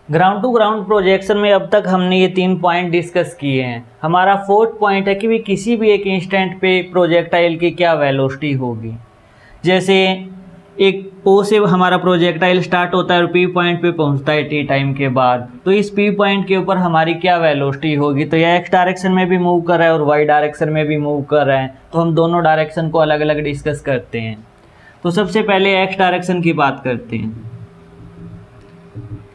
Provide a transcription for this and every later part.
Ground to ground projection में अब तक हमने ये 3 पॉइंट डिस्कस किए हैं। हमारा 4th पॉइंट है कि भी किसी भी एक इंस्टेंट पे प्रोजेक्टाइल की क्या वेलोसिटी होगी। जैसे एक O से हमारा प्रोजेक्टाइल स्टार्ट होता है और P पॉइंट पे पहुंचता है T टाइम के बाद, तो इस P पॉइंट के ऊपर हमारी क्या वेलोसिटी होगी। तो यह X डायरेक्शन में भी मूव कर रहा है और Y डायरेक्शन में भी मूव कर रहा है, तो हम दोनों डायरेक्शन को अलग अलग डिस्कस करते हैं। तो सबसे पहले X डायरेक्शन की बात करते हैं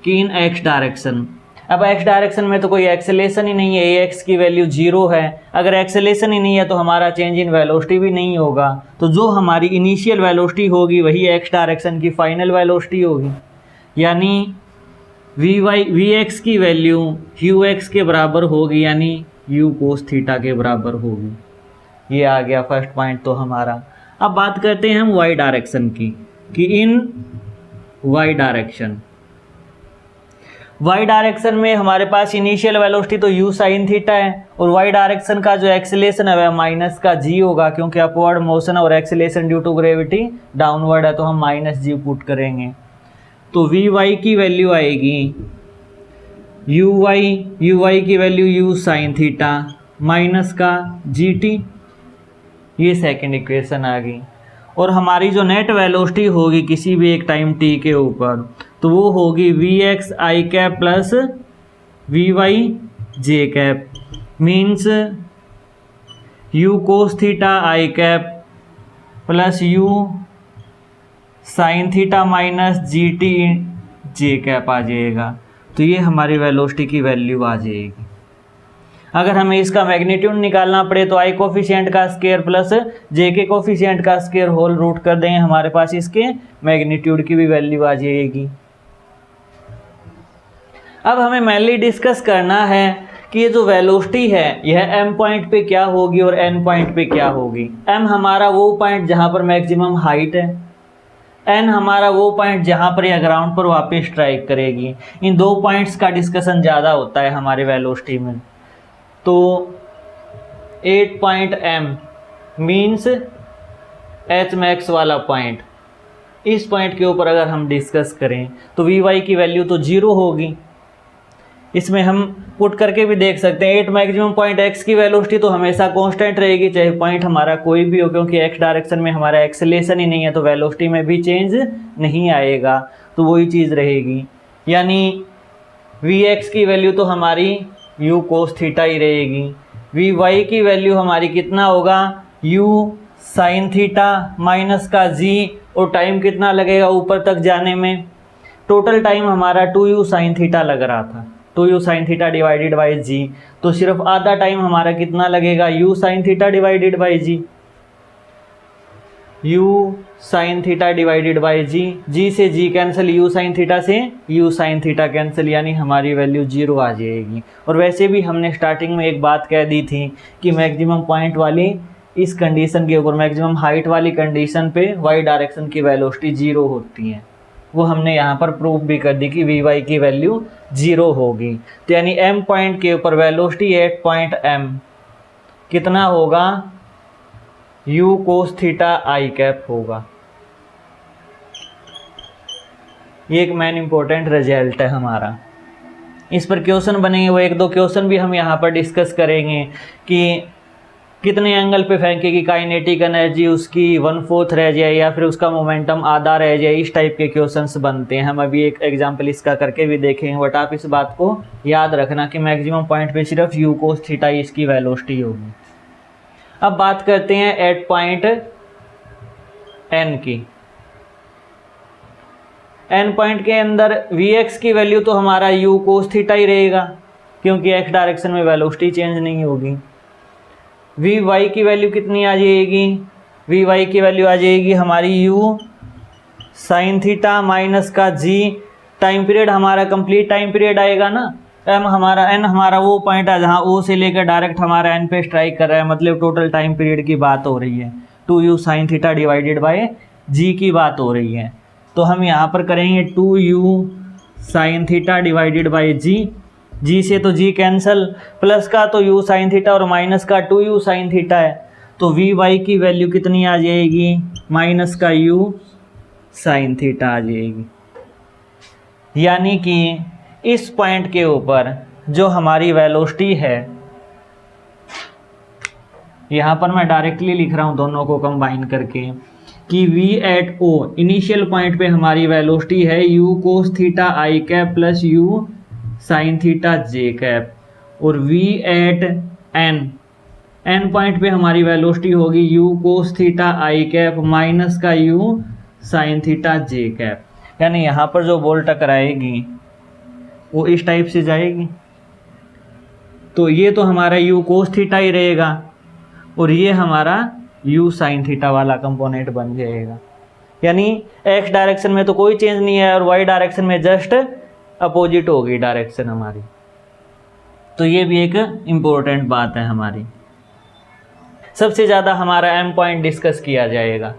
कि इन X डायरेक्शन, अब X डायरेक्शन में तो कोई एक्सेलेरेशन ही नहीं है, Ax की वैल्यू 0 है। अगर एक्सेलेरेशन ही नहीं है तो हमारा चेंज इन वेलोसिटी भी नहीं होगा। तो जो हमारी इनिशियल वेलोसिटी होगी वही X डायरेक्शन की फाइनल वेलोसिटी होगी, यानी Vx की वैल्यू Ux के बराबर होगी, यानी U cos थीटा के बराबर होगी। ये आ गया फर्स्ट पॉइंट तो हमारा। अब बात करते हैं हम Y डायरेक्शन की कि इन Y डायरेक्शन में हमारे पास इनिशियल वेलोसिटी तो U sin थीटा है और Y डायरेक्शन का जो एक्सेलेरेशन है वह माइनस का G होगा, क्योंकि अपवर्ड मोशन और acceleration due to gravity downward है, तो हम -G पुट करेंगे। तो Vy की वैल्यू आएगी Uy की value U sin theta minus का GT। ये सेकेंड इक्वेशन आ गई। और हमारी जो नेट वेलोसिटी होगी किसी भी एक टाइम t के ऊपर, तो वो होगी Vx i cap plus Vy j cap, means U cos theta i cap plus U sin theta minus GT j cap आ जाएगा। तो ये हमारी वेलोसिटी की वैल्यू आ जाएगी। अगर हमें इसका मैग्नीट्यूड निकालना पड़े तो I कोफिशिएंट का स्क्वायर प्लस J के कोफिशिएंट का स्क्वायर होल रूट कर देंगे, हमारे पास इसके मैग्नीट्यूड की भी वैल्यू आ जाएगी। अब हमें मेनली डिस्कस करना है कि ये जो वेलोसिटी है यह M पॉइंट पे क्या होगी और N पॉइंट पे क्या होगी। M हमारा वो पॉइंट जहाँ पर मैक्सिमम हाइट है, N हमारा वो पॉइंट जहाँ पर यह ग्राउंड पर वापस स्ट्राइक करेगी। इन दो पॉइंट्स का डिस्कशन ज़्यादा होता है हमारे वेलोसिटी में। तो 8 point M means H max वाला पॉइंट, इस पॉइंट के ऊपर अगर हम डिस्कस करें तो Vy की वैल्यू तो 0 होगी। इसमें हम पुट करके भी देख सकते हैं 8 मैक्सिमम पॉइंट X की वेलोसिटी तो हमेशा कांस्टेंट रहेगी, चाहे पॉइंट हमारा कोई भी हो, क्योंकि X डायरेक्शन में हमारा एक्सेलेरेशन ही नहीं है, तो वेलोसिटी में भी चेंज नहीं आएगा, तो वही चीज़ रहेगी। यानी Vx की वैल्यू तो हमारी U cos थीटा ही रहेगी। Vy की वैल्यू हमारी कितना होगा U sin थीटा माइनस का G, और टाइम कितना लगेगा ऊपर तक जाने में। टोटल टाइम हमारा 2U sin थीटा लग रहा था, 2U sin theta divided by G, तो सिर्फ आधा टाइम हमारा कितना लगेगा U sin theta divided by G, U sin theta divided by G से G cancel, U sin theta से U sin थीटा कैंसिल, यानी हमारी वैल्यू 0 आ जाएगी। और वैसे भी हमने स्टार्टिंग में एक बात कह दी थी कि मैक्सिमम पॉइंट वाली इस कंडीशन के ऊपर, मैक्सिमम हाइट वाली कंडीशन पे Y डायरेक्शन की वेलोसिटी 0 होती है। वो हमने यहाँ पर प्रूफ भी कर दी कि Vy की वैल्यू 0 होगी। तो यानी M पॉइंट के ऊपर वेलोसिटी 8 पॉइंट M कितना होगा U cos theta I cap होगा। ये एक मेन इंपॉर्टेंट रिजल्ट है हमारा। इस पर क्वेश्चन बनेंगे, वो 1-2 क्वेश्चन भी हम यहाँ पर डिस्कस करेंगे कि कितने एंगल पे फेंकेगी काइनेटिक एनर्जी, उसकी 1/4 रह जाए या फिर उसका मोमेंटम आधा रह जाए, इस टाइप के क्वेश्चंस बनते हैं। हम अभी एक एग्जांपल इसका करके भी देखेंगे, बट आप इस बात को याद रखना कि मैक्सिमम पॉइंट पे सिर्फ U cos थीटा इसकी वेलोसिटी होगी। अब बात करते हैं 8 पॉइंट N की। N पॉइंट के अंदर Vx की वैल्यू तो हमारा U cos थीटा ही रहेगा, क्योंकि X डायरेक्शन में वेलोसिटी चेंज नहीं होगी। Vy की वैल्यू कितनी आ जाएगी, Vy की वैल्यू आ जाएगी हमारी U sin थीटा माइनस का G, टाइम पीरियड हमारा कंप्लीट टाइम पीरियड आएगा ना। N हमारा वो पॉइंट है जहाँ O से लेकर डायरेक्ट हमारा N पे स्ट्राइक कर रहा है, मतलब टोटल टाइम पीरियड की बात हो रही है। 2U sin theta divided by G की बात हो रही है। तो हम यहाँ पर करेंगे 2U sin theta divided by G से तो G कैंसल, प्लस का तो U sin थीटा और माइनस का 2U sin थीटा है, तो Vy की वैल्यू कितनी आ जाएगी, माइनस का U sin थीटा आ जाएगी। यानी कि इस पॉइंट के ऊपर जो हमारी वेलोसिटी है, यहाँ पर मैं डायरेक्टली लिख रहा हूँ दोनों को कंबाइन करके कि v at o initial point पे हमारी वेलोसिटी है u कोस थीटा आई cap plus u sine theta जे कैप, और v एट n पॉइंट पे हमारी वेलोसिटी होगी u कोस थीटा आई कैप माइनस का u साइन थीटा जे कैप। यानी यहाँ पर जो बॉल टकराएगी वो इस टाइप से जाएगी, तो ये तो हमारा u कोस थीटा ही रहेगा और ये हमारा u साइन थीटा वाला कंपोनेंट बन जाएगा। यानी x डायरेक्शन में तो कोई चेंज नहीं है और y डायरेक्शन में जस्ट अपोजिट होगी डायरेक्शन हमारी। तो ये भी एक इम्पोर्टेंट बात है हमारी। सबसे ज़्यादा हमारा m पॉइंट डिस्कस किया जाएगा।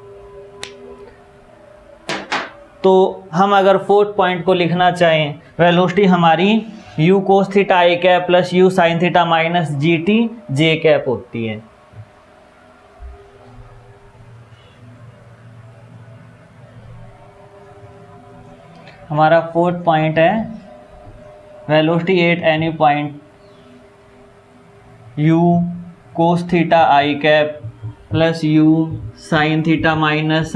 तो हम अगर फोर्थ पॉइंट को लिखना चाहें, वेलोसिटी हमारी u कोस थीटा आई cap plus u sine theta minus G T J cap होती है। हमारा फोर्थ पॉइंट है velocity at any point u cos theta I cap plus u sine theta minus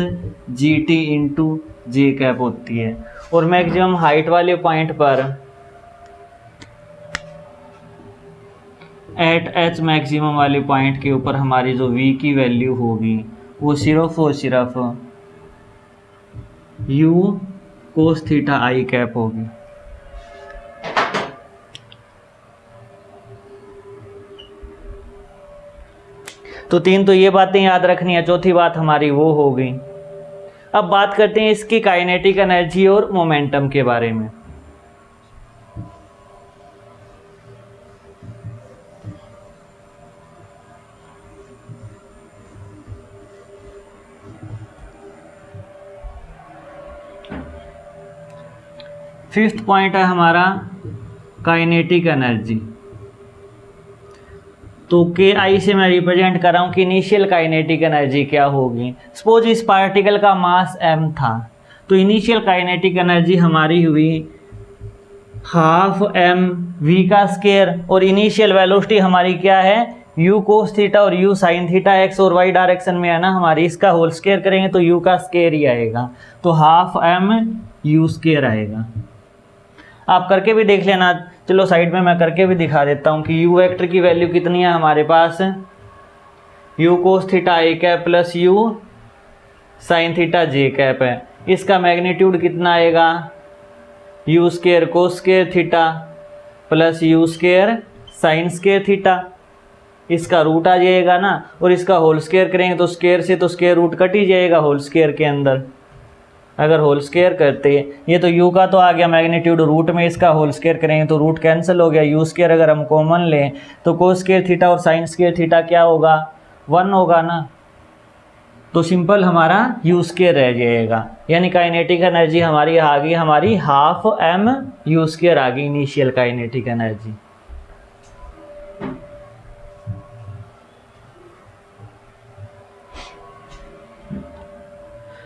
G T into J cap होती है। और maximum height वाले point पर at H maximum वाले पॉइंट के ऊपर हमारी जो v की वैल्यू होगी वो सिर्फ और सिर्फ u कोस थीटा आई कैप होगी। तो तीन तो ये बातें याद रखनी है। चौथी बात हमारी वो होगी। अब बात करते हैं इसकी काइनेटिक एनर्जी और मोमेंटम के बारे में। फिफ्थ पॉइंट है हमारा काइनेटिक एनर्जी। तो के आई से मैं रिप्रेजेंट कर रहा हूँ कि इनिशियल काइनेटिक एनर्जी क्या होगी। सपोज इस पार्टिकल का मास m था, तो इनिशियल काइनेटिक एनर्जी हमारी हुई हाफ m v का स्क्वायर, और इनिशियल वेलोसिटी हमारी क्या है u कोस थीटा और u साइन थीटा x और y डायरेक्शन में है ना हमारी, इसका होल स्क्वायर करेंगे तो u का स्क्वायर ही आएगा, तो हाफ m u स्क्वायर आएगा। आप करके भी देख लेना। चलो साइड में मैं करके भी दिखा देता हूँ कि u वेक्टर की वैल्यू कितनी है हमारे पास, u कोस थीटा आई cap plus u sine theta जे कैप है। इसका मैग्नीट्यूड कितना आएगा, u square cos square theta plus u square sine square theta, इसका रूट आ जाएगा ना, और इसका होल स्क्वायर करेंगे तो स्क्वायर से तो स्क्वायर रूट कट ही जाएगा होल स्क्वायर के अंदर। अगर होल स्क्वायर करते, ये तो u का तो आ गया मैग्नीट्यूड, रूट में इसका होल स्क्वायर करेंगे तो रूट कैंसिल हो गया, u स्क्वायर अगर हम कॉमन लें तो कोस स्क्वायर थीटा और साइन स्क्वायर थीटा क्या होगा 1 होगा ना, तो सिंपल हमारा u स्क्वायर रह जाएगा। यानी काइनेटिक एनर्जी हमारी आ गई, हमारी हाफ m u स्क्वायर आ गई इनिशियल काइनेटिक एनर्जी।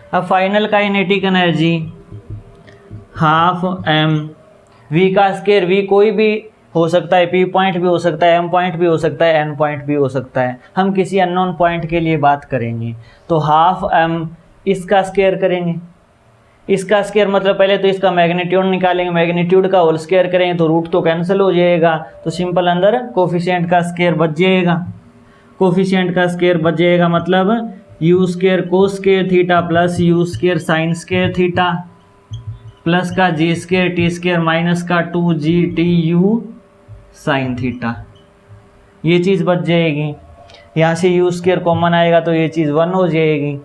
अब final kinetic energy half m v का स्क्वायर, v कोई भी हो सकता है, p पॉइंट भी हो सकता है, m पॉइंट भी हो सकता है, n पॉइंट भी हो सकता है। हम किसी अननोन पॉइंट के लिए बात करेंगे तो हाफ m इसका स्क्वायर करेंगे। इसका स्क्वायर मतलब पहले तो इसका मैग्नीट्यूड निकालेंगे, मैग्नीट्यूड का होल स्क्वायर करेंगे तो रूट तो कैंसिल हो जाएगा, तो सिंपल अंदर कोफिशिएंट का स्क्वायर बच जाएगा। कोफिशिएंट का स्क्वायर बच जाएगा मतलब u square cos square theta plus u square sine square theta plus का जी स्क्वायर टी स्क्वायर माइनस का 2gtu साइन थीटा, ये चीज़ बच जाएगी। यहाँ से u स्क्वायर कॉमन आएगा तो ये चीज़ 1 हो जाएगी।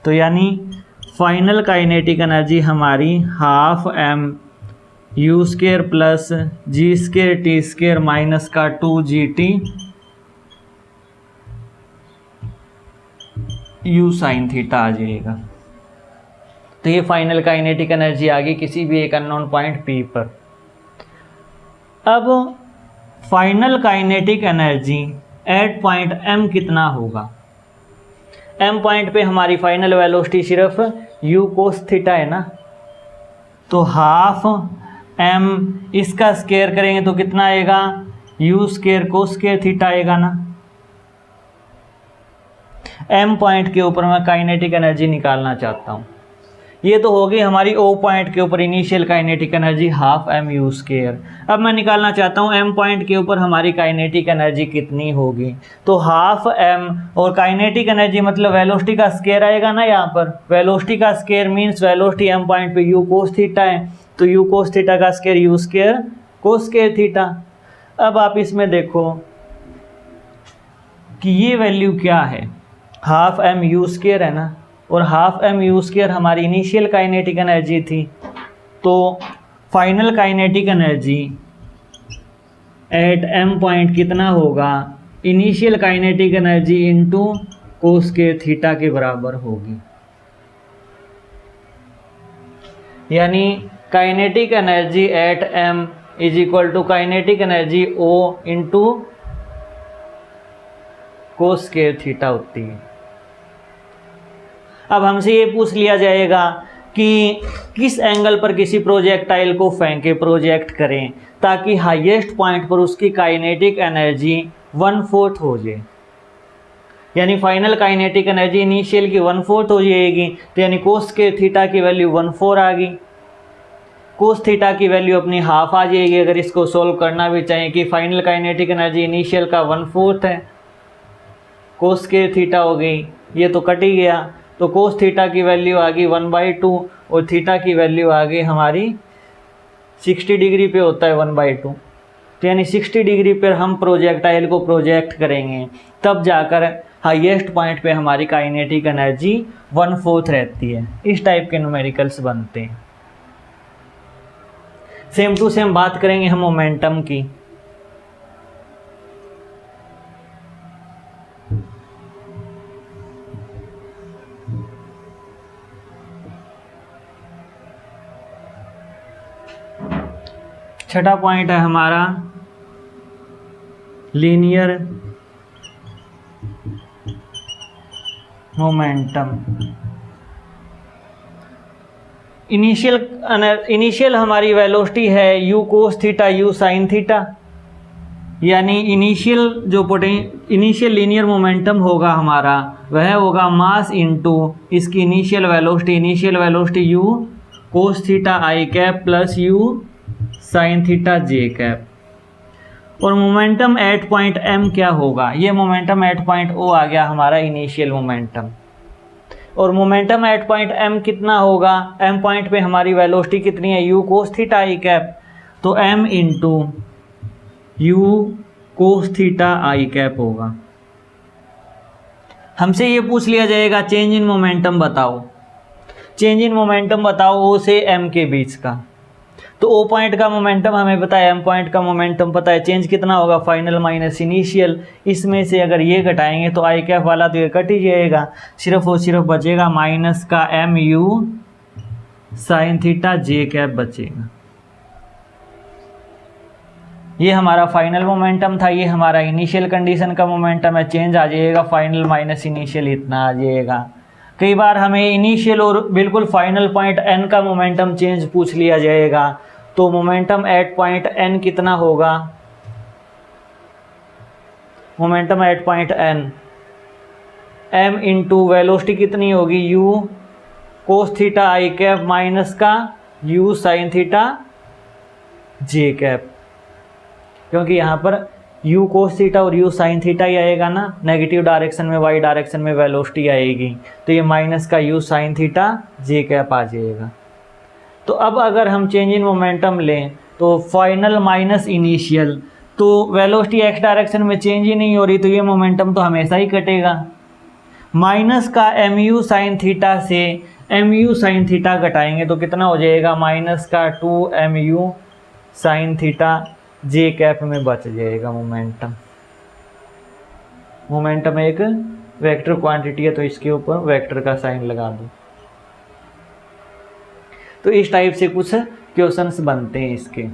तो यानी फाइनल काइनेटिक एनर्जी हमारी half m u square plus G square T square minus का 2gt u साइन थीटा आ जाएगा। तो ये फाइनल काइनेटिक एनर्जी आ गई किसी भी एक अननोन पॉइंट P पर। अब final kinetic energy eight point M कितना होगा। M पॉइंट पे हमारी फाइनल वेलोसिटी सिर्फ u कोस थीटा है ना, तो हाफ m इसका स्क्वायर करेंगे तो कितना आएगा, u square cos square theta आएगा ना। m पॉइंट के ऊपर मैं काइनेटिक एनर्जी निकालना चाहता हूँ। ये तो होगी हमारी O पॉइंट के ऊपर initial kinetic energy half m u square. अब मैं निकालना चाहता हूँ m पॉइंट के ऊपर हमारी काइनेटिक एनर्जी कितनी होगी, तो हाफ m और काइनेटिक एनर्जी मतलब वेलोसिटी का स्क्वायर आएगा ना। यहाँ पर वेलोसिटी का square means velocity m point पे u कोस थीटा है, तो u कोस थीटा का square u square cos square theta. अब आप इसमें देखो कि ये वैल्यू क्या है, हाफ m u स्क्वायर है ना, और हाफ m u स्क्वायर हमारी इनिशियल काइनेटिक एनर्जी थी। तो final kinetic energy at m point कितना होगा, initial kinetic energy into cos square theta के बराबर होगी। यानी kinetic energy at m is equal to kinetic energy O into cos square theta होती है। अब हमसे ये पूछ लिया जाएगा कि किस एंगल पर किसी प्रोजेक्टाइल को फेंके, प्रोजेक्ट करें ताकि हाईएस्ट पॉइंट पर उसकी काइनेटिक एनर्जी 1/4 हो जाए। यानी फाइनल काइनेटिक एनर्जी इनिशियल की 1/4 हो जाएगी, तो यानी कोस स्क्वायर थीटा की वैल्यू 1/4 आ गई, कोस थीटा की वैल्यू अपनी हाफ आ जाएगी। अगर इसको सोल्व करना भी चाहें कि फाइनल काइनेटिक एनर्जी इनिशियल का 1/4 है, कोस स्क्वायर थीटा हो गई, ये तो कट ही गया, तो कोस थीटा की वैल्यू आ गई 1/2 और थीटा की वैल्यू आ गई हमारी 60 डिग्री पे होता है 1/2। तो यानी 60 डिग्री पर हम प्रोजेक्टाइल को प्रोजेक्ट करेंगे, तब जाकर हाईएस्ट पॉइंट पे हमारी काइनेटिक एनर्जी 1/4 रहती है। इस टाइप के न्यूमेरिकल्स बनते हैं। सेम टू सेम बात करेंगे हम मोमेंटम की। छठा पॉइंट है हमारा लीनियर मोमेंटम। इनिशियल हमारी वेलोसिटी है u cos theta u sine theta, यानी इनिशियल लीनियर मोमेंटम होगा हमारा वह होगा मास इनटू इसकी initial velocity u cos theta आई cap plus u sine theta जे कैप। और मोमेंटम एट पॉइंट m क्या होगा, ये मोमेंटम एट पॉइंट O आ गया हमारा इनिशियल मोमेंटम। और मोमेंटम एट पॉइंट m कितना होगा, m पॉइंट पे हमारी वेलोसिटी कितनी है u कोस थीटा आई कैप, तो m into u cos theta आई कैप होगा। हमसे ये पूछ लिया जाएगा चेंज इन मोमेंटम बताओ, चेंज इन मोमेंटम बताओ O से m के बीच का। तो O पॉइंट का मोमेंटम हमें पता है, M पॉइंट का मोमेंटम पता है, चेंज कितना होगा फाइनल माइनस इनिशियल। इसमें से अगर ये घटाएंगे तो आई कैप वाला तो ये कट ही जाएगा, सिर्फ और सिर्फ बचेगा माइनस का एम यू साइन थीटा जे कैप बचेगा। ये हमारा फाइनल मोमेंटम था, ये हमारा इनिशियल कंडीशन का मोमेंटम है, चेंज आ जाएगा फाइनल माइनस इनिशियल इतना आ जाएगा। कई बार हमें इनिशियल और बिल्कुल फाइनल पॉइंट n का मोमेंटम चेंज पूछ लिया जाएगा, तो मोमेंटम एट पॉइंट n कितना होगा, momentum at point n m into velocity कितनी होगी u कोस थीटा आई कैप माइनस का u साइन थीटा जे कैप, क्योंकि यहाँ पर u कोस थीटा और u साइन थीटा ही आएगा ना, नेगेटिव डायरेक्शन में y डायरेक्शन में वेलोसिटी आएगी, तो ये माइनस का u साइन थीटा जे कैप आ जाएगा। तो अब अगर हम चेंज इन मोमेंटम लें तो फाइनल माइनस इनिशियल, तो वेलोसिटी x डायरेक्शन में चेंज ही नहीं हो रही, तो ये मोमेंटम तो हमेशा ही कटेगा। माइनस का mu साइन थीटा से mu साइन थीटा घटाएंगे तो कितना हो जाएगा, माइनस का 2mu साइन थीटा जे कैप में बच जाएगा मोमेंटम। मोमेंटम एक वेक्टर क्वांटिटी है, तो इसके ऊपर वेक्टर का साइन लगा दो। तो इस टाइप से कुछ क्वेश्चंस बनते हैं इसके।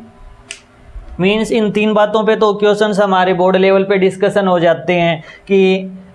मीन्स इन 3 बातों पे तो क्वेश्चंस हमारे बोर्ड लेवल पे डिस्कशन हो जाते हैं कि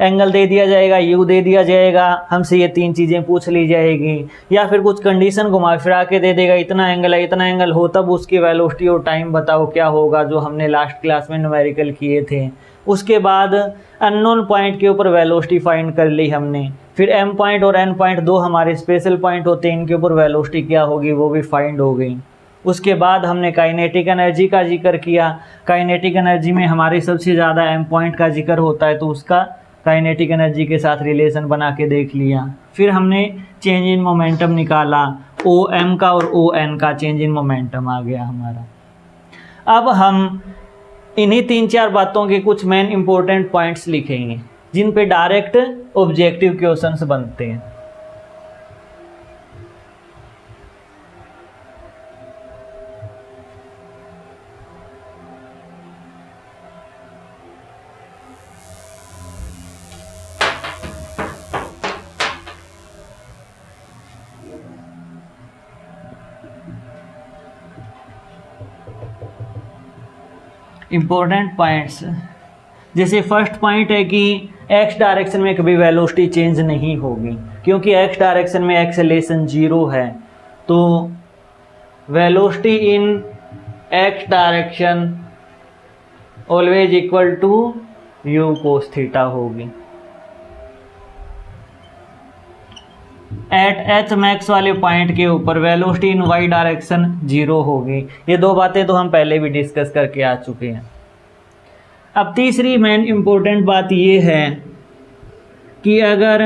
एंगल दे दिया जाएगा, यू दे दिया जाएगा, हमसे ये 3 चीज़ें पूछ ली जाएगी, या फिर कुछ कंडीशन घुमा फिरा के दे देगा इतना एंगल है, इतना एंगल हो तब उसकी वेलोसिटी और टाइम बताओ क्या होगा, जो हमने लास्ट क्लास में न्यूमेरिकल किए थे। उसके बाद अननोन पॉइंट के ऊपर वेलोसिटी फाइंड कर ली हमने, फिर एम पॉइंट और एन पॉइंट 2 हमारे स्पेशल पॉइंट होते हैं, इनके ऊपर वेलोसिटी क्या होगी वो भी फाइंड हो गई। उसके बाद हमने काइनेटिक एनर्जी का जिक्र किया। काइनेटिक एनर्जी में हमारे सबसे ज़्यादा एम पॉइंट का जिक्र होता है, तो उसका काइनेटिक एनर्जी के साथ रिलेशन बना के देख लिया। फिर हमने चेंज इन मोमेंटम निकाला, ओ एम का और ओ एन का चेंज इन मोमेंटम आ गया हमारा। अब हम इन्हीं 3-4 बातों के कुछ मेन इंपॉर्टेंट पॉइंट्स लिखेंगे जिन पे डायरेक्ट ऑब्जेक्टिव क्वेश्चंस बनते हैं। इम्पोर्टेंट पॉइंट्स, जैसे फर्स्ट पॉइंट है कि एक्स डायरेक्शन में कभी वेलोसिटी चेंज नहीं होगी, क्योंकि एक्स डायरेक्शन में एक्सेलेरेशन 0 है, तो velocity in x direction always equal to u cos theta होगी। एट एच मैक्स वाले पॉइंट के ऊपर वेलोसिटी इन वाई डायरेक्शन 0 होगी। ये 2 बातें तो हम पहले भी डिस्कस करके आ चुके हैं। अब तीसरी मेन इम्पोर्टेंट बात ये है कि अगर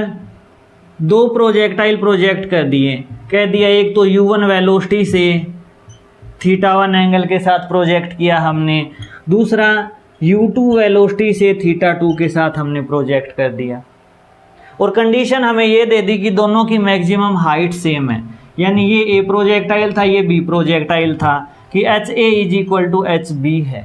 2 प्रोजेक्टाइल प्रोजेक्ट कर दिए, कह दिया एक तो u1 वेलोसिटी से θ1 एंगल के साथ प्रोजेक्ट किया हमने, दूसरा u2 वेलोसिटी से θ2 के साथ हमने प्रोजेक्ट कर दिया, और कंडीशन हमें ये दे दी कि दोनों की मैक्सिमम हाइट सेम है, यानी ये ए प्रोजेक्टाइल था, ये बी प्रोजेक्टाइल था, कि h A is equal to h B है।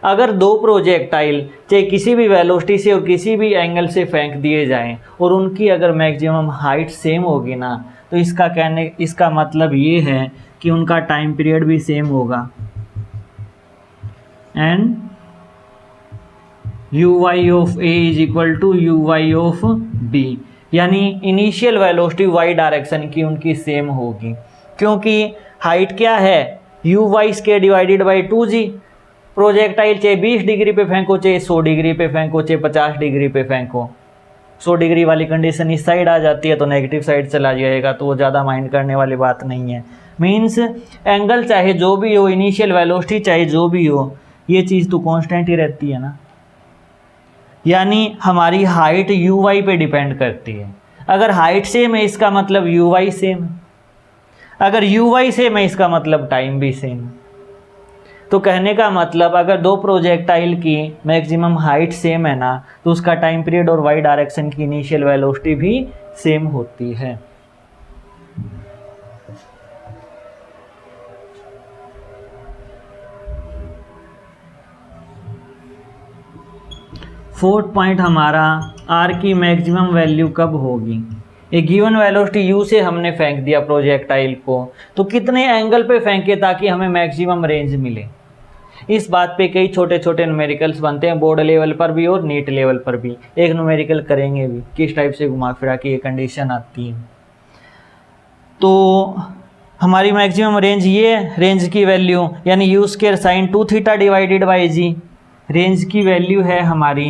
अगर 2 प्रोजेक्टाइल चाहे किसी भी वेलोसिटी से और किसी भी एंगल से फेंक दिए जाएं और उनकी अगर मैक्सिमम हाइट सेम होगी ना, तो इसका मतलब ये है कि उनका टाइम पीरियड भी सेम होगा, and u y of A is equal to u y of B, यानी इनिशियल वेलोसिटी वाई डायरेक्शन की उनकी सेम होगी, क्योंकि हाइट क्या है, u y square divided by 2g। Projectile चाहे 20 डिग्री पे फेंको, चाहे 100 डिग्री पे फेंको, चाहे 50 डिग्री पे फेंको, 100 डिग्री वाली कंडीशन इस साइड आ जाती है तो नेगेटिव साइड चला जाएगा, तो वो ज़्यादा माइंड करने वाली बात नहीं है। मीन्स एंगल चाहे जो भी हो, इनिशियल वेलोसिटी चाहे जो भी हो, ये चीज़ तो कांस्टेंट ही रहती है ना, यानी हमारी हाइट यू वाई पे डिपेंड करती है। अगर हाइट सेम है इसका मतलब यू वाई सेम है, अगर यू वाई सेम है इसका मतलब टाइम भी सेम है। तो कहने का मतलब अगर 2 प्रोजेक्टाइल की मैक्सिमम हाइट सेम है ना, तो उसका टाइम पीरियड और वाई डायरेक्शन की इनिशियल वेलोसिटी भी सेम होती है। फोर्थ पॉइंट हमारा आर की मैक्सिमम वैल्यू कब होगी। एक गिवन वेलोसिटी u से हमने फेंक दिया प्रोजेक्टाइल को, तो कितने एंगल पे फेंके ताकि हमें मैक्सिमम रेंज मिले। इस बात पे कई छोटे छोटे न्यूमेरिकल्स बनते हैं, बोर्ड लेवल पर भी और नीट लेवल पर भी। एक न्यूमेरिकल करेंगे भी किस टाइप से घुमा फिरा के ये कंडीशन आती है। तो हमारी मैक्सिमम रेंज ये रेंज की वैल्यू, यानी U square sine 2 theta divided by G, range की वैल्यू है हमारी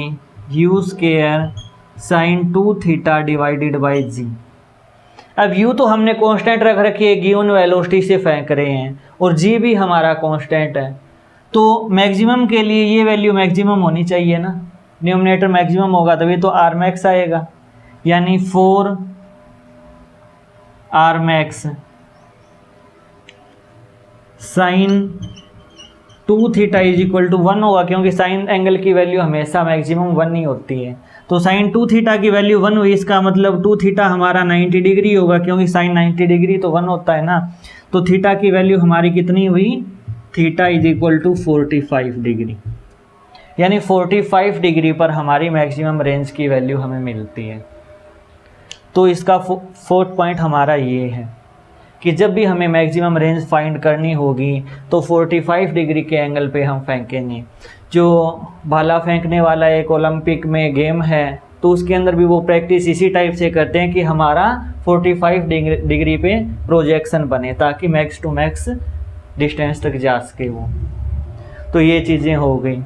you square sine 2 theta divided by G. अब u तो हमने कांस्टेंट रख रखी है, गिवन वेलोसिटी से फेंक रहे हैं, और g भी हमारा कांस्टेंट है, तो मैक्सिमम के लिए ये वैल्यू मैक्सिमम होनी चाहिए ना, न्यूमरेटर मैक्सिमम होगा तभी तो आर मैक्स आएगा, यानी 4 R max sine 2 theta is equal to 1 होगा, क्योंकि साइन एंगल की वैल्यू हमेशा मैक्सिमम 1 ही होती है। तो साइन 2 थीटा की वैल्यू 1 हुई, इसका मतलब 2 थीटा हमारा 90 डिग्री होगा, क्योंकि साइन 90 डिग्री तो 1 होता है ना। तो थीटा की वैल्यू हमारी कितनी हुई, theta is equal to 45 degree, यानी 45 डिग्री पर हमारी मैक्सिमम रेंज की वैल्यू हमें मिलती है। तो इसका फोर्थ पॉइंट हमारा ये है कि जब भी हमें मैक्सिमम रेंज फाइंड करनी होगी तो 45 डिग्री के एंगल पे हम फेंकेंगे। जो भाला फेंकने वाला एक ओलंपिक में गेम है तो उसके अंदर भी वो प्रैक्टिस इसी टाइप से करते हैं कि हमारा 45 डिग्री पे प्रोजेक्शन बने ताकि मैक्स टू मैक्स डिस्टेंस तक जा सके वो। तो ये चीज़ें हो गई।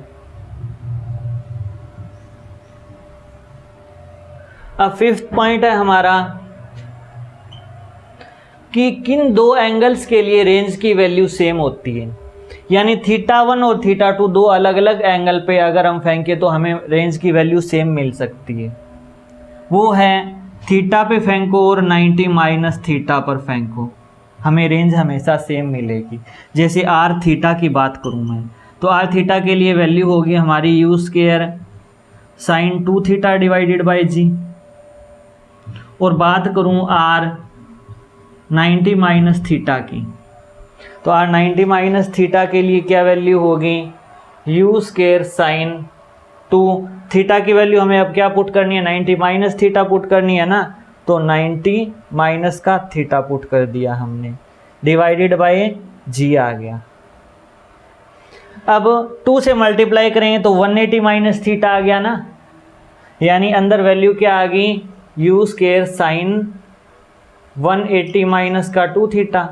अब फिफ्थ पॉइंट है हमारा कि किन दो एंगल्स के लिए रेंज की वैल्यू सेम होती है। यानी θ1 और θ2 दो अलग अलग एंगल पे अगर हम फेंके तो हमें रेंज की वैल्यू सेम मिल सकती है। वो है थीटा पे फेंको और 90 माइनस थीटा पर फेंको, हमें रेंज हमेशा सेम मिलेगी। जैसे आर थीटा की बात करूँ मैं तो आर थीटा के लिए वैल्यू होगी हमारी you square sine 2 theta divided by g. और बात करूँ आर 90 माइनस थीटा की तो आर 90 माइनस थीटा के लिए क्या वैल्यू होगी यू स्क्वायर साइन 2 थीटा की वैल्यू हमें अब क्या पुट करनी है 90 माइनस थीटा पुट करनी है ना, तो 90 माइनस का थीटा पुट कर दिया हमने डिवाइडेड बाय जी आ गया। अब 2 से मल्टीप्लाई करेंगे तो 180 माइनस थीटा आ गया ना, यानी अंदर वैल्यू क्या आ गई यू स्क्वायर साइन 180 माइनस का 2 theta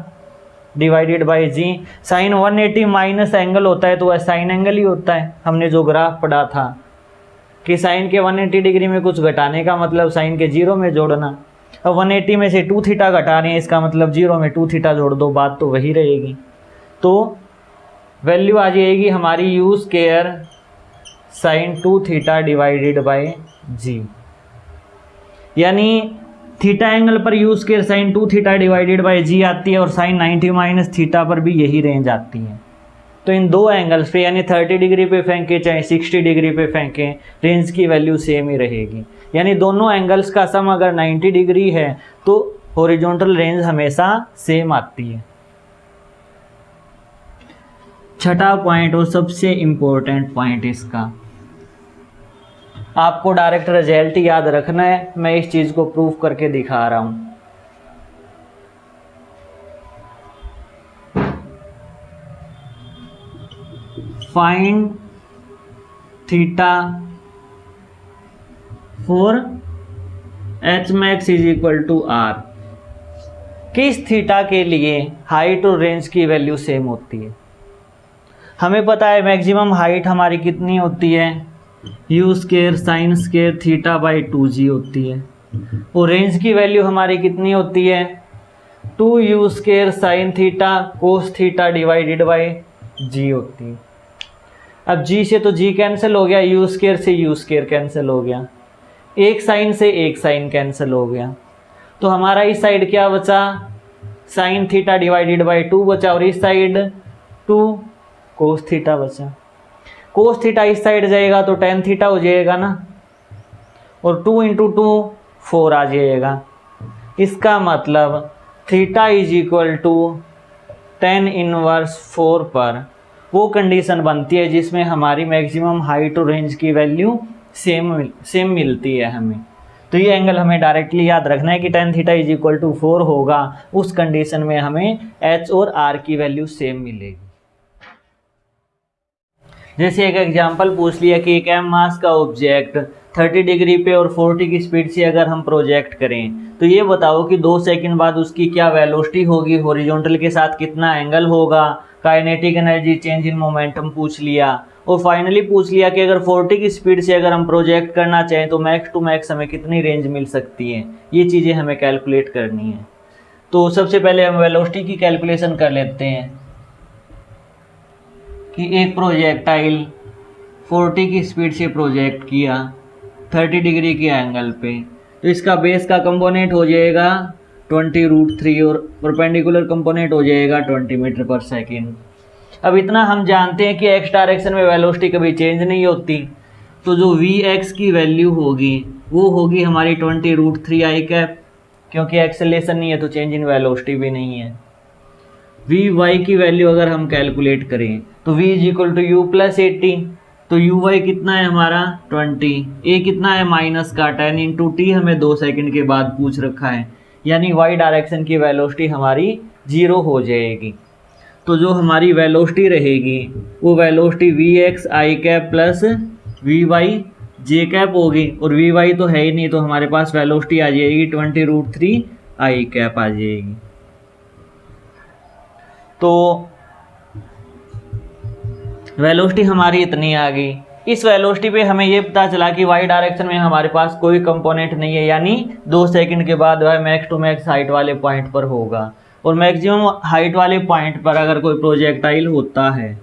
divided by g. Sine 180 minus angle होता है तो वह साइन एंगल ही होता है। हमने जो ग्राफ पढ़ा था कि साइन के 180 डिग्री में कुछ घटाने का मतलब साइन के 0 में जोड़ना। अब 180 में से 2 थीटा घटा रहे हैं इसका मतलब 0 में 2 थीटा जोड़ दो, बात तो वही रहेगी। तो वैल्यू आ जाएगी हमारी you square sine 2 theta divided by g. यानी थीटा एंगल पर u square sine 2 theta divided by g आती है और साइन 90 माइनस थीटा पर भी यही रेंज आती है। तो इन दो एंगल्स पे यानी 30 डिग्री पे फेंके चाहे 60 डिग्री पे फेंके रेंज की वैल्यू सेम ही रहेगी। यानी दोनों एंगल्स का सम अगर 90 डिग्री है तो हॉरिजॉन्टल रेंज हमेशा सेम आती है। छठा पॉइंट और सबसे इम्पोर्टेंट पॉइंट इसका, आपको डायरेक्ट रिजल्ट याद रखना है, मैं इस चीज़ को प्रूफ करके दिखा रहा हूँ। Find theta for h max is equal to R. किस थीटा के लिए हाइट और रेंज की वैल्यू सेम होती है। हमें पता है मैक्सिमम हाइट हमारी कितनी होती है you square sine square theta by 2g होती है और रेंज की वैल्यू हमारी कितनी होती है 2 u square sine theta cos theta divided by g होती है। अब g से तो g कैंसिल हो गया, यू स्क्वायर से यू स्क्वायर कैंसिल हो गया, एक साइन से एक साइन कैंसिल हो गया, तो हमारा इस साइड क्या बचा साइन थीटा डिवाइडेड बाई 2 बचा और इस साइड 2 कोस थीटा बचा। कोस थीटा इस साइड जाएगा तो टेन थीटा हो जाएगा ना, और 2 इंटू 2 4 आ जाएगा। इसका मतलब theta is equal to tan inverse 4 पर वो कंडीशन बनती है जिसमें हमारी मैक्सिमम हाइट और रेंज की वैल्यू सेम मिलती है हमें। तो ये एंगल हमें डायरेक्टली याद रखना है कि tan theta is equal to 4 होगा, उस कंडीशन में हमें एच और आर की वैल्यू सेम मिलेगी। जैसे एक एग्जांपल पूछ लिया कि एक एम मास का ऑब्जेक्ट 30 डिग्री पे और 40 की स्पीड से अगर हम प्रोजेक्ट करें तो ये बताओ कि 2 सेकंड बाद उसकी क्या वेलोसिटी होगी, हॉरिजॉन्टल के साथ कितना एंगल होगा, kinetic energy change in momentum पूछ लिया, और फाइनली पूछ लिया कि अगर 40 की स्पीड से अगर हम प्रोजेक्ट करना चाहें तो मैक्स टू मैक्स हमें कितनी रेंज मिल सकती है। ये चीज़ें हमें कैलकुलेट करनी है। तो सबसे पहले हम वेलोसिटी की कैलकुलेशन कर लेते हैं कि एक प्रोजेक्टाइल 40 की स्पीड से प्रोजेक्ट किया 30 डिग्री के एंगल पे, तो इसका बेस का कंपोनेंट हो जाएगा 20√3 और परपेंडिकुलर कंपोनेंट हो जाएगा 20 मीटर पर सेकेंड। अब इतना हम जानते हैं कि एक्स डायरेक्शन में वेलोसिटी कभी चेंज नहीं होती, तो जो वी एक्स की वैल्यू होगी वो होगी हमारी 20√3 आई कैप, क्योंकि एक्सेलेरेशन नहीं है तो चेंज इन वेलोसिटी भी नहीं है। वी वाई की वैल्यू अगर हम कैलकुलेट करें तो v is equal to u plus 80, तो यू वाई कितना है हमारा 20, ए कितना है माइनस का 10 इंटू टी हमें 2 सेकंड के बाद पूछ रखा है, यानी y डायरेक्शन की वेलोसिटी हमारी जीरो हो जाएगी। तो जो हमारी वेलोसिटी रहेगी वो velocity v x i cap plus v y j cap होगी, और वी वाई तो है ही नहीं, तो हमारे पास वेलोसिटी आ जाएगी 20√3 आई कैप आ जाएगी। तो वेलोसिटी हमारी इतनी आ गई। इस वेलोसिटी पे हमें ये पता चला कि वाई डायरेक्शन में हमारे पास कोई कंपोनेंट नहीं है, यानी 2 सेकंड के बाद वह मैक्स टू मैक्स हाइट वाले पॉइंट पर होगा। और मैक्सिमम हाइट वाले पॉइंट पर अगर कोई प्रोजेक्टाइल होता है,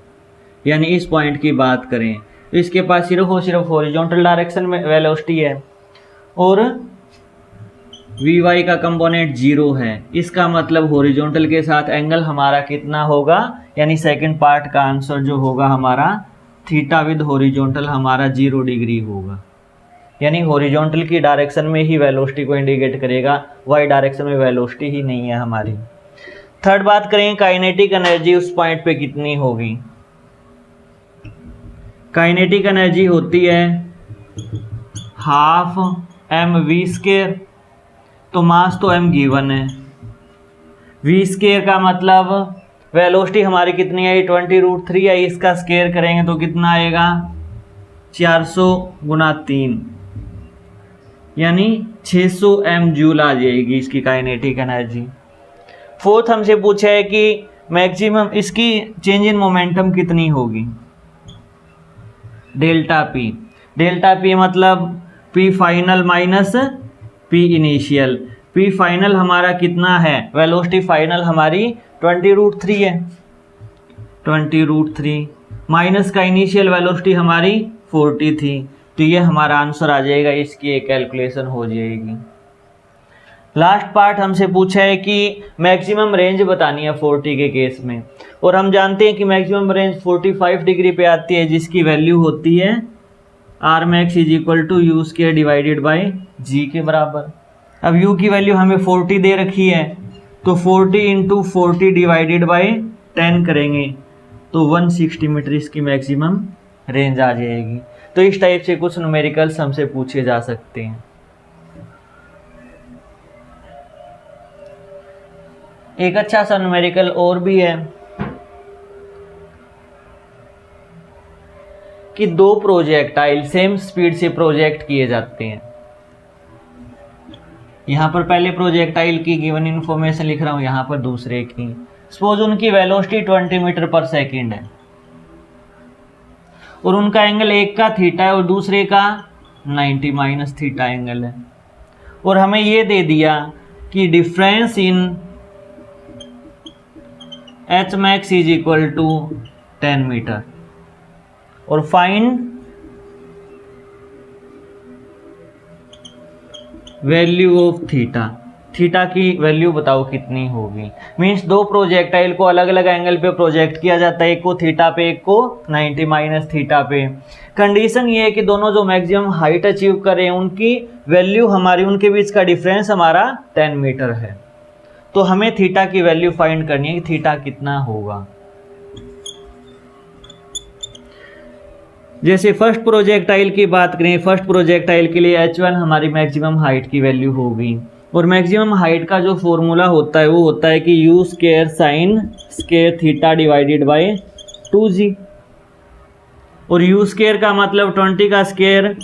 यानी इस पॉइंट की बात करें, तो इसके पास सिर्फ और सिर्फ हॉरिजॉन्टल डायरेक्शन में वेलोसिटी है और वी वाई का कंपोनेंट 0 है। इसका मतलब हॉरिजॉन्टल के साथ एंगल हमारा कितना होगा, यानी सेकंड पार्ट का आंसर जो होगा हमारा थीटा विद हॉरिजॉन्टल हमारा 0 डिग्री होगा, यानी हॉरिजॉन्टल की डायरेक्शन में ही वेलोसिटी को इंडिकेट करेगा, वाई डायरेक्शन में वेलोसिटी ही नहीं है हमारी। थर्ड बात करें, काइनेटिक एनर्जी उस पॉइंट पे कितनी होगी। काइनेटिक एनर्जी होती है हाफ एम वी स्केयर, तो मास तो एम गिवन है, वी स्केयर का मतलब वेलोसिटी हमारी कितनी आई 20√3 आई, इसका स्केयर करेंगे तो कितना आएगा 400 गुना 3, यानी 600 एम जूल आ जाएगी इसकी काइनेटिक एनर्जी। फोर्थ हमसे पूछा है कि मैक्सिमम इसकी चेंज इन मोमेंटम कितनी होगी, डेल्टा पी। डेल्टा पी मतलब P final minus P initial. P final हमारा कितना है, वेलोसिटी फाइनल हमारी 20√3 है, 20√3 माइनस का इनिशियल वेलोसिटी हमारी 40 थी, तो ये हमारा आंसर आ जाएगा, इसकी एक कैलकुलेशन हो जाएगी। लास्ट पार्ट हमसे पूछा है कि मैक्सिमम रेंज बतानी है 40 के केस में, और हम जानते हैं कि मैक्सिमम रेंज 45 डिग्री पे आती है, जिसकी वैल्यू होती है R max is equal to u square divided by g के बराबर। अब u की वैल्यू हमें 40 दे रखी है, तो 40 इंटू 40 डिवाइडेड बाई 10 करेंगे तो 160 मीटर इसकी मैक्सिमम रेंज आ जाएगी। तो इस टाइप से कुछ न्यूमेरिकल्स हमसे पूछे जा सकते हैं। एक अच्छा सा न्यूमेरिकल और भी है कि 2 प्रोजेक्टाइल सेम स्पीड से प्रोजेक्ट किए जाते हैं। यहाँ पर पहले प्रोजेक्टाइल की गिवन इन्फॉर्मेशन लिख रहा हूँ, यहाँ पर दूसरे की। सपोज उनकी वेलोसिटी 20 मीटर पर सेकेंड है और उनका एंगल एक का थीटा है और दूसरे का 90 माइनस थीटा एंगल है, और हमें ये दे दिया कि difference in H max is equal to 10 metre, और find value of theta. Theta की वैल्यू बताओ कितनी होगी। मीन्स 2 प्रोजेक्टाइल को अलग अलग एंगल पे प्रोजेक्ट किया जाता है, एक को थीटा पे एक को 90 माइनस थीटा पे। कंडीशन ये है कि दोनों जो मैक्सिमम हाइट अचीव करें उनकी वैल्यू हमारी, उनके बीच का डिफरेंस हमारा 10 मीटर है। तो हमें थीटा की वैल्यू फाइंड करनी है कि थीटा कितना होगा। जैसे फर्स्ट प्रोजेक्टाइल की बात करें, फर्स्ट प्रोजेक्टाइल के लिए h1 हमारी मैक्सिमम हाइट की वैल्यू होगी, और मैक्सिमम हाइट का जो फॉर्मूला होता है वो होता है कि u square sine square theta divided by 2g, और u स्क्वायर का मतलब 20 का square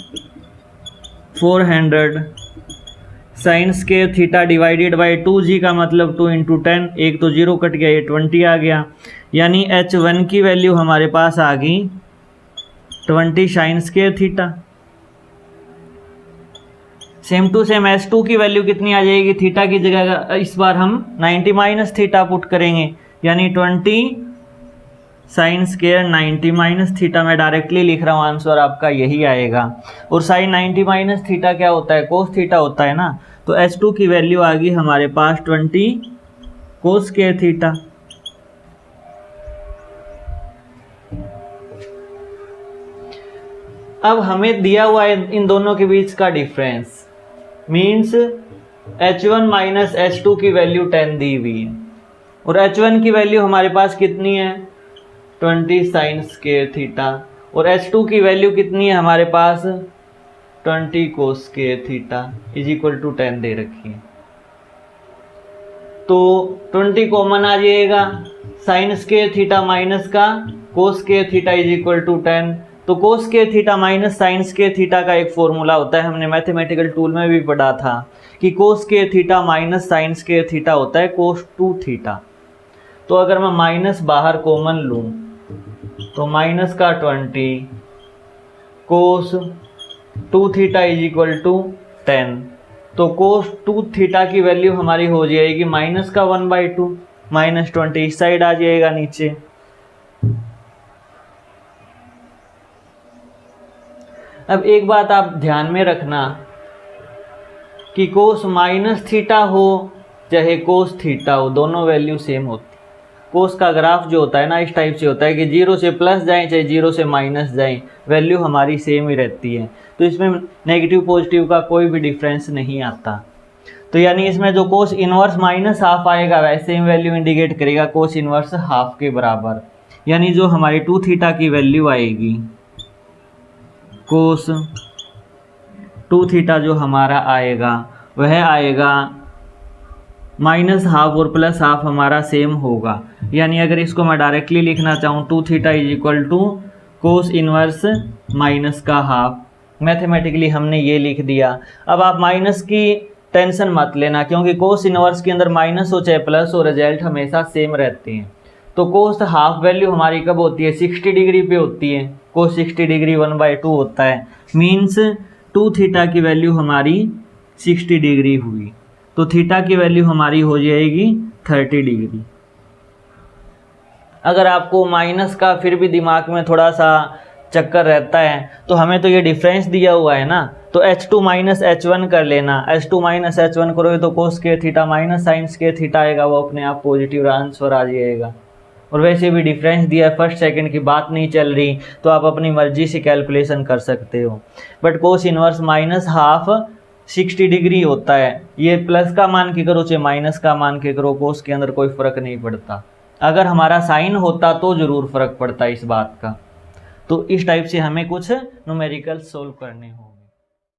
400 sign square theta divided by 2g का मतलब 2 इंटू 10, एक तो 0 कट गया, ये 20 आ गया, यानी h1 की वैल्यू हमारे पास आ गई 20 sine square theta. Same to same S2 की वैल्यू कितनी आ जाएगी, थीटा की जगह इस बार हम 90 माइनस थीटा पुट करेंगे, यानी 20 साइन स्क्वायर 90 माइनस थीटा। मैं डायरेक्टली लिख रहा हूँ, आंसर आपका यही आएगा। और साइन 90 माइनस थीटा क्या होता है, कोस थीटा होता है ना। तो S2 की वैल्यू आ गई हमारे पास 20 कोस स्क्वायर थीटा। अब हमें दिया हुआ है इन दोनों के बीच का difference, means h1 minus h2 की वैल्यू 10 दी हुई है, और h1 की वैल्यू हमारे पास कितनी है 20 साइन स्क्वायर थीटा, और h2 की वैल्यू कितनी है हमारे पास 20 cos square theta is equal to 10 दे रखी है। तो 20 कॉमन आ जाएगा, साइन स्क्वायर थीटा माइनस का cos square theta is equal to 10। तो cos square theta minus sine square theta का एक फॉर्मूला होता है, हमने मैथमेटिकल टूल में भी पढ़ा था कि कोस square theta minus sine square theta होता है कोस 2 थीटा। तो अगर मैं माइनस बाहर कॉमन लूँ तो माइनस का 20 कोस 2 थीटा इज इक्वल टू 10। तो कोस 2 थीटा की वैल्यू हमारी हो जाएगी माइनस का 1/2, माइनस 20 इस साइड आ जाएगा नीचे। अब एक बात आप ध्यान में रखना कि कोस माइनस थीटा हो चाहे कोस थीटा हो, दोनों वैल्यू सेम होती है। कोस का ग्राफ जो होता है ना इस टाइप से होता है कि 0 से प्लस जाए चाहे 0 से माइनस जाए, वैल्यू हमारी सेम ही रहती है। तो इसमें नेगेटिव पॉजिटिव का कोई भी डिफरेंस नहीं आता। तो यानी इसमें जो कोस इनवर्स माइनस हाफ आएगा वैसे ही वैल्यू इंडिकेट करेगा कोस इनवर्स हाफ के बराबर। यानी जो हमारी 2 थीटा की वैल्यू आएगी कोस 2 थीटा जो हमारा आएगा वह आएगा माइनस हाफ और प्लस हाफ हमारा सेम होगा। यानी अगर इसको मैं डायरेक्टली लिखना चाहूँ 2 theta is equal to cos inverse minus का हाफ, मैथमेटिकली हमने ये लिख दिया। अब आप माइनस की टेंशन मत लेना क्योंकि कोस इनवर्स के अंदर माइनस हो चाहे प्लस हो रिजल्ट हमेशा सेम रहते हैं। तो कोस हाफ वैल्यू हमारी कब होती है 60 डिग्री पे होती है, कोस 60 डिग्री 1/2 होता है, मीन्स 2 थीटा की वैल्यू हमारी 60 डिग्री हुई। तो थीटा की वैल्यू हमारी हो जाएगी 30 डिग्री। अगर आपको माइनस का फिर भी दिमाग में थोड़ा सा चक्कर रहता है तो हमें तो ये डिफरेंस दिया हुआ है ना, तो h2 माइनस h1 कर लेना। h2 माइनस h1 करोगे तो cos square theta minus sine square theta आएगा, वो अपने आप पॉजिटिव आंसर आ जाएगा। और वैसे भी डिफरेंस दिया है, फर्स्ट सेकंड की बात नहीं चल रही, तो आप अपनी मर्जी से कैलकुलेशन कर सकते हो। But cos inverse minus half 60 degree होता है, ये प्लस का मान के करो चाहे माइनस का मान के करो, कोस के अंदर कोई फ़र्क नहीं पड़ता। अगर हमारा साइन होता तो ज़रूर फ़र्क पड़ता इस बात का। तो इस टाइप से हमें कुछ न्यूमेरिकल सोल्व करने होंगे।